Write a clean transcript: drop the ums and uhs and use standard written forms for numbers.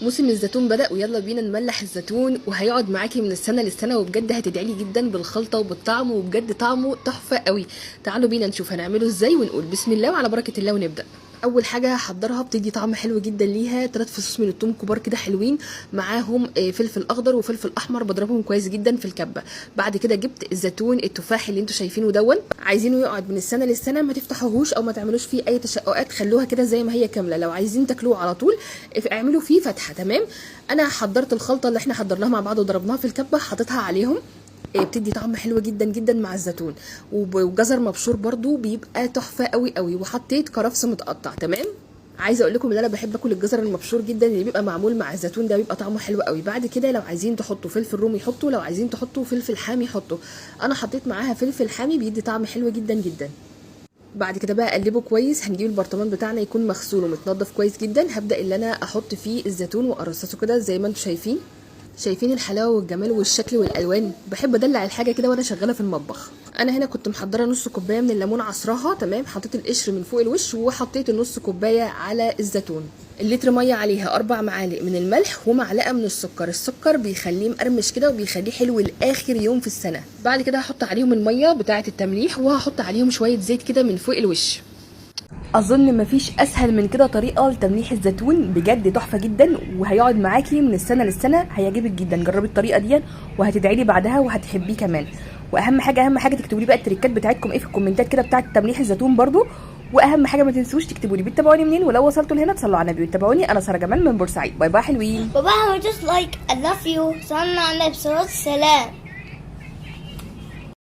موسم الزيتون بدأ ويلا بينا نملح الزيتون، وهيقعد معاكي من السنة للسنة، وبجد هتدعيلي جدا بالخلطة وبالطعم، وبجد طعمه تحفة قوي. تعالوا بينا نشوف هنعمله ازاي، ونقول بسم الله وعلى بركة الله ونبدأ. اول حاجه هحضرها بتدي طعم حلو جدا ليها 3 فصوص من الثوم كبار كده حلوين، معاهم فلفل اخضر وفلفل احمر بضربهم كويس جدا في الكبه. بعد كده جبت الزيتون التفاح اللي انتوا شايفينه دون، عايزينه يقعد من السنه للسنه، ما تفتحوهوش او ما تعملوش فيه اي تشققات، خلوها كده زي ما هي كامله. لو عايزين تاكلوه على طول اعملوا فيه فتحه. تمام. انا حضرت الخلطه اللي احنا حضرناها مع بعض وضربناها في الكبه، حطيتها عليهم. بتدي طعم حلو جدا جدا مع الزيتون، وجزر مبشور برضو بيبقى تحفه قوي قوي، وحطيت كرفس متقطع. تمام. عايزه اقول لكم ان انا بحب اكل الجزر المبشور جدا، اللي بيبقى معمول مع الزيتون ده بيبقى طعمه حلو قوي. بعد كده لو عايزين تحطوا فلفل رومي حطوا، لو عايزين تحطوا فلفل حامي حطوا. انا حطيت معاها فلفل حامي بيدي طعم حلو جدا جدا. بعد كده بقى اقلبه كويس. هنجيب البرطمان بتاعنا يكون مغسول ومتنضف كويس جدا، هبدا ان انا احط فيه الزيتون وارصصه كده زي ما انتم شايفين. شايفين الحلاوه والجمال والشكل والالوان، بحب ادلع الحاجه كده وانا شغاله في المطبخ. انا هنا كنت محضره نص كوبايه من الليمون عصراها. تمام. حطيت القشر من فوق الوش، وحطيت النص كوبايه على الزيتون. اللتر ميه عليها 4 معالق من الملح ومعلقه من السكر. السكر بيخليه مقرمش كده وبيخليه حلو لاخر يوم في السنه. بعد كده هحط عليهم الميه بتاعه التمليح، وهحط عليهم شويه زيت كده من فوق الوش. اظن مفيش اسهل من كده طريقه لتمليح الزيتون، بجد تحفه جدا، وهيقعد معاكي من السنه للسنه، هيعجبك جدا. جربي الطريقه دي وهتدعي لي بعدها وهتحبيه كمان. واهم حاجه تكتبوا لي بقى التريكات بتاعتكم ايه في الكومنتات كده بتاعه تمليح الزيتون برضو. واهم حاجه ما تنسوش تكتبوا لي بتتابعوني منين، ولو وصلتوا لهنا تصلوا على النبي وتتابعوني. انا ساره جمال من بورسعيد. باي باي حلوين. بابا just like I love you. صلنا على النبي صلى الله عليه وسلم.